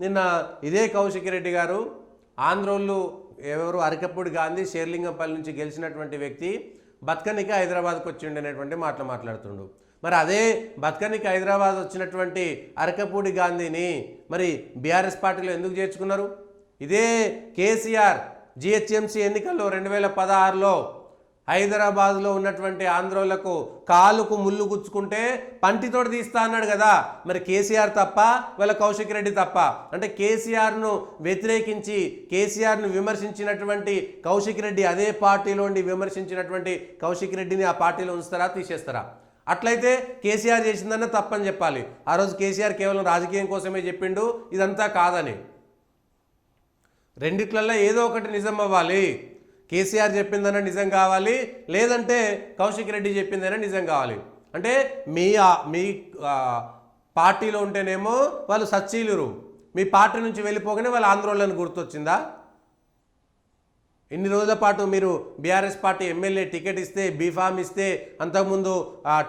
నిన్న ఇదే కౌశిక్ రెడ్డి గారు ఆంధ్రోళ్ళు ఎవరు అరకపూడి గాంధీ షేర్లింగంపల్లి నుంచి గెలిచినటువంటి వ్యక్తి బతకనికి హైదరాబాద్కి వచ్చిండు అనేటువంటి మాటలు మాట్లాడుతుండు. మరి అదే బతకనికి హైదరాబాద్ వచ్చినటువంటి అరకపూడి గాంధీని మరి బీఆర్ఎస్ పార్టీలో ఎందుకు చేర్చుకున్నారు? ఇదే కేసీఆర్ జిహెచ్ఎంసీ ఎన్నికల్లో 2016లో హైదరాబాద్లో ఉన్నటువంటి ఆంధ్రోళ్లకు కాలుకు ముళ్ళు గుచ్చుకుంటే పంటితోటి తీస్తా అన్నాడు కదా. మరి కేసీఆర్ తప్ప వాళ్ళ కౌశిక్ రెడ్డి తప్ప? అంటే కేసీఆర్ను వ్యతిరేకించి కేసీఆర్ను విమర్శించినటువంటి కౌశిక్ రెడ్డి అదే పార్టీలోండి విమర్శించినటువంటి కౌశిక్ రెడ్డిని ఆ పార్టీలో ఉంచుతారా, తీసేస్తారా? అట్లయితే కేసీఆర్ చేసిందన్న తప్పని చెప్పాలి. ఆ రోజు కేసీఆర్ కేవలం రాజకీయం కోసమే చెప్పిండు, ఇదంతా కాదని. రెండిట్లల్లో ఏదో ఒకటి నిజం అవ్వాలి. కేసీఆర్ చెప్పిందైనా నిజం కావాలి, లేదంటే కౌశిక్ రెడ్డి చెప్పిందైనా నిజం కావాలి. అంటే మీ పార్టీలో ఉంటేనేమో వాళ్ళు సచ్చీలురు, మీ పార్టీ నుంచి వెళ్ళిపోగానే వాళ్ళ ఆంధ్రోళ్ళని గుర్తొచ్చిందా? ఇన్ని రోజుల పాటు మీరు బీఆర్ఎస్ పార్టీ ఎమ్మెల్యే టికెట్ ఇస్తే, బీఫామ్ ఇస్తే, అంతకుముందు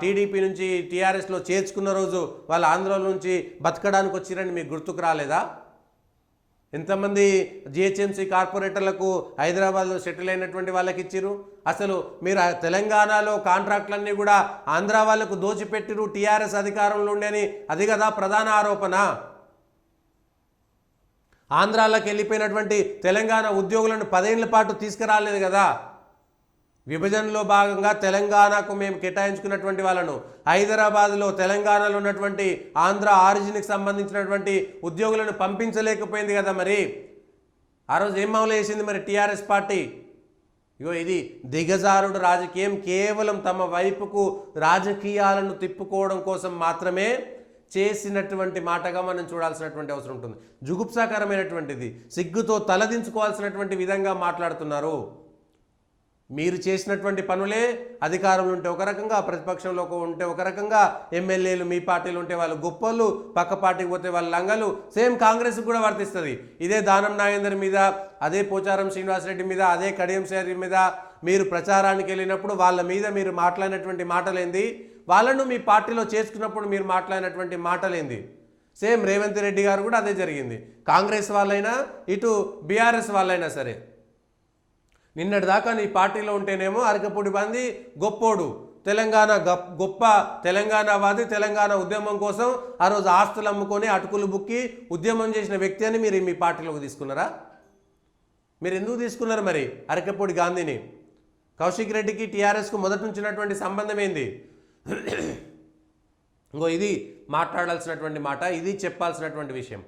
టీడీపీ నుంచి టీఆర్ఎస్లో చేర్చుకున్న రోజు వాళ్ళ ఆంధ్రోల నుంచి బతకడానికి వచ్చిరని మీకు గుర్తుకు రాలేదా? ఎంతమంది జిహెచ్ఎంసీ కార్పొరేటర్లకు హైదరాబాద్లో సెటిల్ అయినటువంటి వాళ్ళకి ఇచ్చిరు? అసలు మీరు తెలంగాణలో కాంట్రాక్టులన్నీ కూడా ఆంధ్ర వాళ్ళకు దోచిపెట్టిరు టీఆర్ఎస్ అధికారంలో ఉండని, అది కదా ప్రధాన ఆరోపణ. ఆంధ్రాలోకి వెళ్ళిపోయినటువంటి తెలంగాణ ఉద్యోగులను 10 ఏళ్ల పాటు తీసుకురాలేదు కదా. విభజనలో భాగంగా తెలంగాణకు మేము కేటాయించుకున్నటువంటి వాళ్ళను హైదరాబాద్లో తెలంగాణలో ఉన్నటువంటి ఆంధ్ర ఆరిజిన్కి సంబంధించినటువంటి ఉద్యోగులను పంపించలేకపోయింది కదా. మరి ఆ రోజు ఏం మామూలు చేసింది మరి టీఆర్ఎస్ పార్టీ? ఇగో ఇది దిగజారుడు రాజకీయం. కేవలం తమ వైపుకు రాజకీయాలను తిప్పుకోవడం కోసం మాత్రమే చేసినటువంటి మాటగా మనం చూడాల్సినటువంటి అవసరం ఉంటుంది. జుగుప్సాకరమైనటువంటిది, సిగ్గుతో తలదించుకోవాల్సినటువంటి విధంగా మాట్లాడుతున్నారు. మీరు చేసినటువంటి పనులే అధికారంలో ఉంటే ఒక రకంగా, ప్రతిపక్షంలో ఉంటే ఒక రకంగా, ఎమ్మెల్యేలు మీ పార్టీలు ఉంటే వాళ్ళు గొప్పలు, పక్క పార్టీకి పోతే వాళ్ళ లంగలు. సేమ్ కాంగ్రెస్కి కూడా వర్తిస్తుంది. ఇదే దానం నాగేందర్ మీద, అదే పోచారం శ్రీనివాసరెడ్డి మీద, అదే కడియం శ్రీ మీద మీరు ప్రచారానికి వెళ్ళినప్పుడు వాళ్ళ మీద మీరు మాట్లాడినటువంటి మాటలేంది? వాళ్ళను మీ పార్టీలో చేసుకున్నప్పుడు మీరు మాట్లాడినటువంటి మాటలేంది? సేమ్ రేవంత్ రెడ్డి గారు కూడా అదే జరిగింది. కాంగ్రెస్ వాళ్ళైనా ఇటు బీఆర్ఎస్ వాళ్ళైనా సరే. నిన్నటి దాకా నీ పార్టీలో ఉంటేనేమో అరకపూడి బంది గొప్పోడు, తెలంగాణ గొప్ప తెలంగాణవాది, తెలంగాణ ఉద్యమం కోసం ఆ రోజు ఆస్తులు అమ్ముకొని అటుకులు బుక్కి ఉద్యమం చేసిన వ్యక్తి అని మీరు మీ పార్టీలోకి తీసుకున్నారా? మీరు ఎందుకు తీసుకున్నారు మరి అరకపూడి గాంధీని? కౌశిక్ రెడ్డికి టీఆర్ఎస్కు మొదటి నుంచినటువంటి సంబంధం ఏంది? ఇంకో ఇది మాట్లాడాల్సినటువంటి మాట, ఇది చెప్పాల్సినటువంటి విషయం.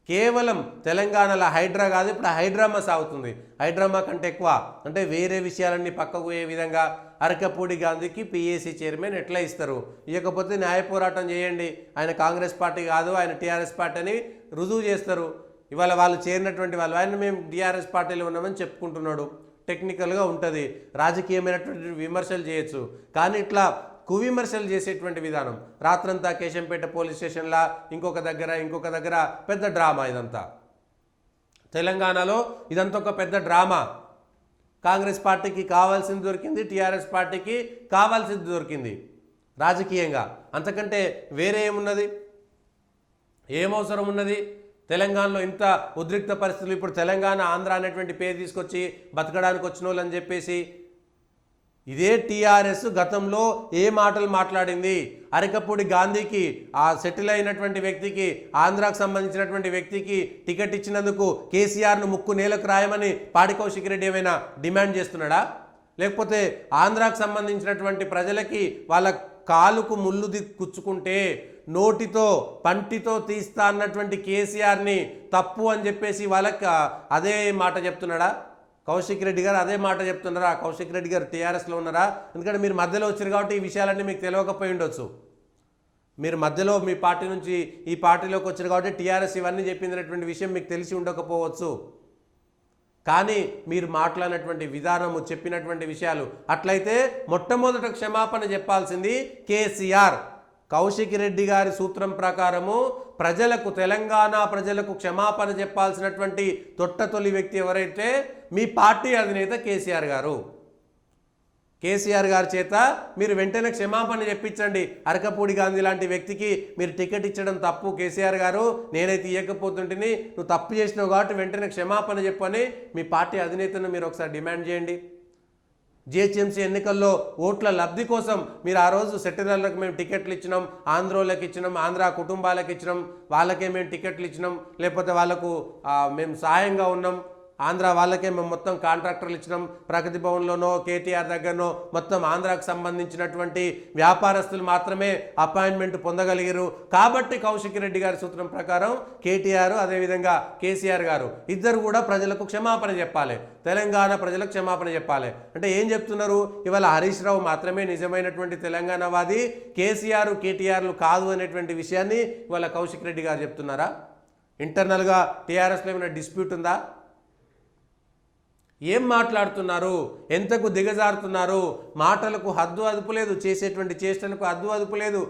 కేవలం తెలంగాణలో హైడ్రా కాదు, ఇప్పుడు హైడ్రామా సాగుతుంది. హైడ్రామా కంటే ఎక్కువ అంటే వేరే విషయాలన్నీ పక్కకు పోయే విధంగా అరకపూడి గాంధీకి పిఏసీ చైర్మన్ ఎట్లా ఇస్తారు? ఇవ్వకపోతే న్యాయ పోరాటం చేయండి, ఆయన కాంగ్రెస్ పార్టీ కాదు, ఆయన టీఆర్ఎస్ పార్టీ అని రుజువు చేస్తారు. ఇవాళ వాళ్ళు చేరినటువంటి వాళ్ళు ఆయన మేము టీఆర్ఎస్ పార్టీలో ఉన్నామని చెప్పుకుంటున్నాడు. టెక్నికల్గా ఉంటుంది, రాజకీయమైనటువంటి విమర్శలు చేయొచ్చు. కానీ ఇట్లా కువిమర్శలు చేసేటువంటి విధానం, రాత్రంతా కేశంపేట పోలీస్ స్టేషన్లా ఇంకొక దగ్గర పెద్ద డ్రామా. ఇదంతా తెలంగాణలో ఇదంతా ఒక పెద్ద డ్రామా. కాంగ్రెస్ పార్టీకి కావాల్సింది దొరికింది, టీఆర్ఎస్ పార్టీకి కావాల్సింది దొరికింది రాజకీయంగా. అంతకంటే వేరే ఏమున్నది? ఏమవసరం ఉన్నది? తెలంగాణలో ఇంత ఉద్రిక్త పరిస్థితులు, ఇప్పుడు తెలంగాణ ఆంధ్ర అనేటువంటి పేరు తీసుకొచ్చి బతకడానికి వచ్చిన వాళ్ళు అని చెప్పేసి ఇదే టీఆర్ఎస్ గతంలో ఏ మాటలు మాట్లాడింది? అరకపూడి గాంధీకి, ఆ సెటిల్ అయినటువంటి వ్యక్తికి, ఆంధ్రాకు సంబంధించినటువంటి వ్యక్తికి టికెట్ ఇచ్చినందుకు కేసీఆర్ను ముక్కు నేలకు రాయమని పాడి కౌశిక్ రెడ్డి ఏమైనా డిమాండ్ చేస్తున్నాడా? లేకపోతే ఆంధ్రాకు సంబంధించినటువంటి ప్రజలకి వాళ్ళ కాలుకు ముళ్ళు కుచ్చుకుంటే నోటితో పంటితో తీస్తా అన్నటువంటి కేసీఆర్ని తప్పు అని చెప్పేసి వాళ్ళకి అదే మాట చెప్తున్నాడా? కౌశిక్ రెడ్డి గారు అదే మాట చెప్తున్నారా? కౌశిక్ రెడ్డి గారు టీఆర్ఎస్లో ఉన్నారా? ఎందుకంటే మీరు మధ్యలో వచ్చారు కాబట్టి ఈ విషయాలన్నీ మీకు తెలియకపోయి ఉండొచ్చు. మీరు మధ్యలో మీ పార్టీ నుంచి ఈ పార్టీలోకి వచ్చారు కాబట్టి టీఆర్ఎస్ ఇవన్నీ చెప్పిందనేటువంటి విషయం మీకు తెలిసి ఉండకపోవచ్చు. కానీ మీరు మాట్లాడినటువంటి విధానము, చెప్పినటువంటి విషయాలు అట్లయితే మొట్టమొదట క్షమాపణ చెప్పాల్సింది కేసీఆర్. కౌశిక్ రెడ్డి గారి సూత్రం ప్రకారము ప్రజలకు, తెలంగాణ ప్రజలకు క్షమాపణ చెప్పాల్సినటువంటి తొలి వ్యక్తి ఎవరైతే మీ పార్టీ అధినేత కేసీఆర్ గారు. కేసీఆర్ గారి చేత మీరు వెంటనే క్షమాపణ చెప్పించండి. అరకపూడి గాంధీ లాంటి వ్యక్తికి మీరు టికెట్ ఇచ్చడం తప్పు కేసీఆర్ గారు, నేనైతే ఇవ్వకపోతుంటిని, నువ్వు తప్పు చేసినావు కాబట్టి వెంటనే క్షమాపణ చెప్పని మీ పార్టీ అధినేతను మీరు ఒకసారి డిమాండ్ చేయండి. జిహెచ్ఎంసీ ఎన్నికల్లో ఓట్ల లబ్ధి కోసం మీరు ఆ రోజు సెటిలర్లకు మేము టికెట్లు ఇచ్చినాం, ఆంధ్రోళ్ళకి ఇచ్చినాం, ఆంధ్ర కుటుంబాలకు ఇచ్చినాం, వాళ్ళకే మేము టికెట్లు ఇచ్చినాం, లేకపోతే వాళ్ళకు మేము సహాయంగా ఉన్నాం, ఆంధ్ర వాళ్ళకే మేము మొత్తం కాంట్రాక్టర్లు ఇచ్చినాం, ప్రగతి భవన్లోనో కేటీఆర్ దగ్గరనో మొత్తం ఆంధ్రాకు సంబంధించినటువంటి వ్యాపారస్తులు మాత్రమే అపాయింట్మెంట్ పొందగలిగారు. కాబట్టి కౌశిక్ రెడ్డి గారి సూత్రం ప్రకారం కేటీఆర్ అదేవిధంగా కేసీఆర్ గారు ఇద్దరు కూడా ప్రజలకు క్షమాపణ చెప్పాలి, తెలంగాణ ప్రజలకు క్షమాపణ చెప్పాలి. అంటే ఏం చెప్తున్నారు? ఇవాళ హరీష్ రావు మాత్రమే నిజమైనటువంటి తెలంగాణవాది, కేసీఆర్ కేటీఆర్లు కాదు అనేటువంటి విషయాన్ని ఇవాళ కౌశిక్ రెడ్డి గారు చెప్తున్నారా? ఇంటర్నల్గా టీఆర్ఎస్లో ఏమైనా డిస్ప్యూట్ ఉందా? ఏం మాట్లాడుతున్నారు? ఎంతకు దిగజారుతున్నారు? మాటలకు హద్దు అదుపు లేదు, చేసేటువంటి చేష్టలకు హద్దు అదుపు లేదు.